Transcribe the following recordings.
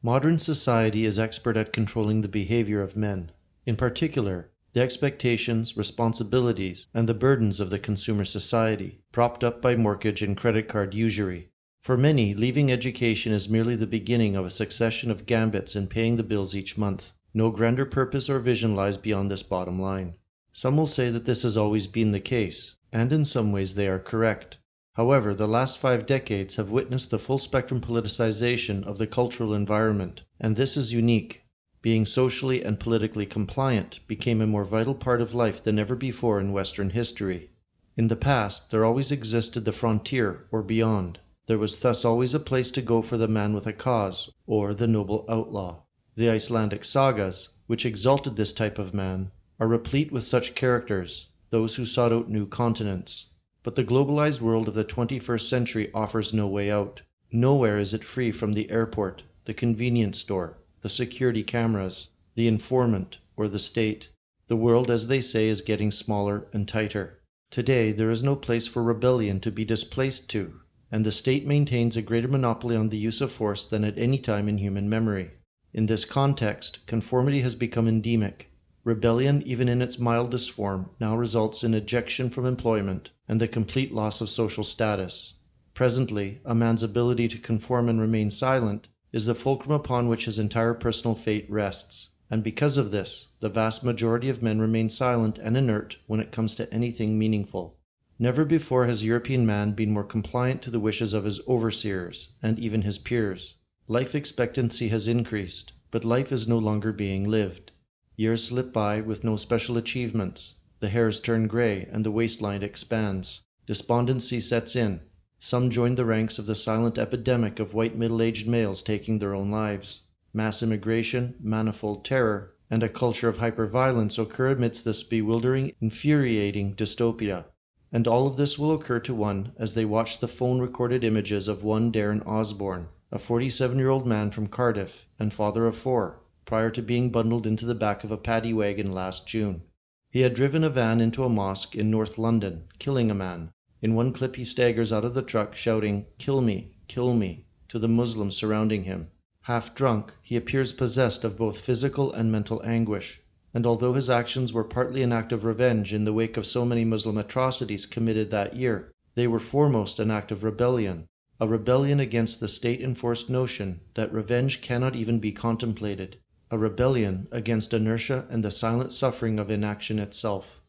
Modern society is expert at controlling the behavior of men, in particular, the expectations, responsibilities, and the burdens of the consumer society, propped up by mortgage and credit card usury. For many, leaving education is merely the beginning of a succession of gambits in paying the bills each month. No grander purpose or vision lies beyond this bottom line. Some will say that this has always been the case, and in some ways they are correct. However, the last 5 decades have witnessed the full-spectrum politicization of the cultural environment, and this is unique. Being socially and politically compliant became a more vital part of life than ever before in Western history. In the past, there always existed the frontier, or beyond. There was thus always a place to go for the man with a cause, or the noble outlaw. The Icelandic sagas, which exalted this type of man, are replete with such characters, those who sought out new continents. But the globalized world of the 21st century offers no way out. Nowhere is it free from the airport, the convenience store, the security cameras, the informant, or the state. The world, as they say, is getting smaller and tighter. Today, there is no place for rebellion to be displaced to, and the state maintains a greater monopoly on the use of force than at any time in human memory. In this context, conformity has become endemic. Rebellion, even in its mildest form, now results in ejection from employment and the complete loss of social status. Presently, a man's ability to conform and remain silent is the fulcrum upon which his entire personal fate rests, and because of this, the vast majority of men remain silent and inert when it comes to anything meaningful. Never before has European man been more compliant to the wishes of his overseers, and even his peers. Life expectancy has increased, but life is no longer being lived. Years slip by with no special achievements. The hairs turn gray and the waistline expands. Despondency sets in. Some join the ranks of the silent epidemic of white middle-aged males taking their own lives. Mass immigration, manifold terror, and a culture of hyper-violence occur amidst this bewildering, infuriating dystopia. And all of this will occur to one as they watch the phone-recorded images of one Darren Osborne, a 47-year-old man from Cardiff and father of 4, prior to being bundled into the back of a paddy wagon last June. He had driven a van into a mosque in North London, killing a man. In one clip he staggers out of the truck shouting, kill me," to the Muslims surrounding him. Half drunk, he appears possessed of both physical and mental anguish, and although his actions were partly an act of revenge in the wake of so many Muslim atrocities committed that year, they were foremost an act of rebellion, a rebellion against the state-enforced notion that revenge cannot even be contemplated. A rebellion against inertia and the silent suffering of inaction itself.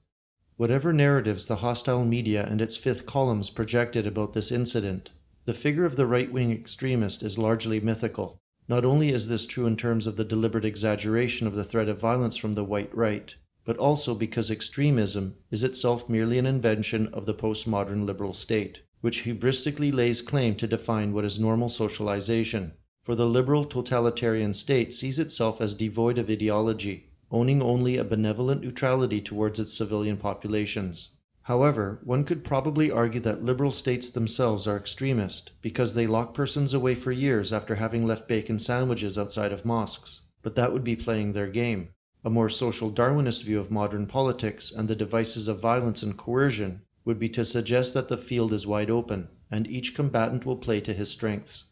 Whatever narratives the hostile media and its fifth columns projected about this incident, the figure of the right-wing extremist is largely mythical. Not only is this true in terms of the deliberate exaggeration of the threat of violence from the white right, but also because extremism is itself merely an invention of the postmodern liberal state, which hubristically lays claim to define what is normal socialization. For the liberal totalitarian state sees itself as devoid of ideology, owning only a benevolent neutrality towards its civilian populations. However, one could probably argue that liberal states themselves are extremist, because they lock persons away for years after having left bacon sandwiches outside of mosques. But that would be playing their game. A more social Darwinist view of modern politics and the devices of violence and coercion would be to suggest that the field is wide open, and each combatant will play to his strengths.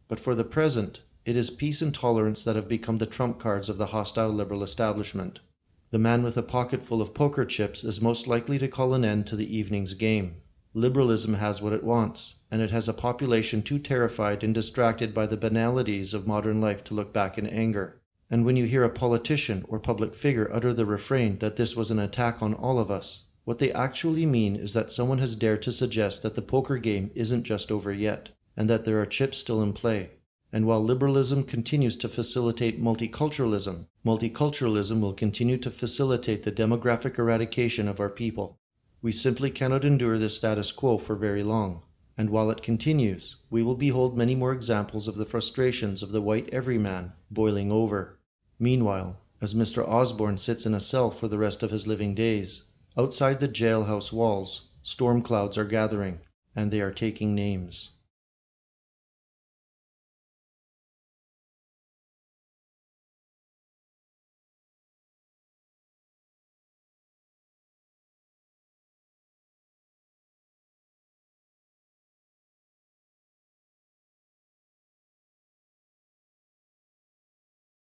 But for the present, it is peace and tolerance that have become the trump cards of the hostile liberal establishment. The man with a pocket full of poker chips is most likely to call an end to the evening's game. Liberalism has what it wants, and it has a population too terrified and distracted by the banalities of modern life to look back in anger. And when you hear a politician or public figure utter the refrain that this was an attack on all of us, what they actually mean is that someone has dared to suggest that the poker game isn't just over yet, and that there are chips still in play. And while liberalism continues to facilitate multiculturalism, multiculturalism will continue to facilitate the demographic eradication of our people. We simply cannot endure this status quo for very long, and while it continues, we will behold many more examples of the frustrations of the white everyman boiling over. Meanwhile, as Mr. Osborne sits in a cell for the rest of his living days, outside the jailhouse walls, storm clouds are gathering, and they are taking names.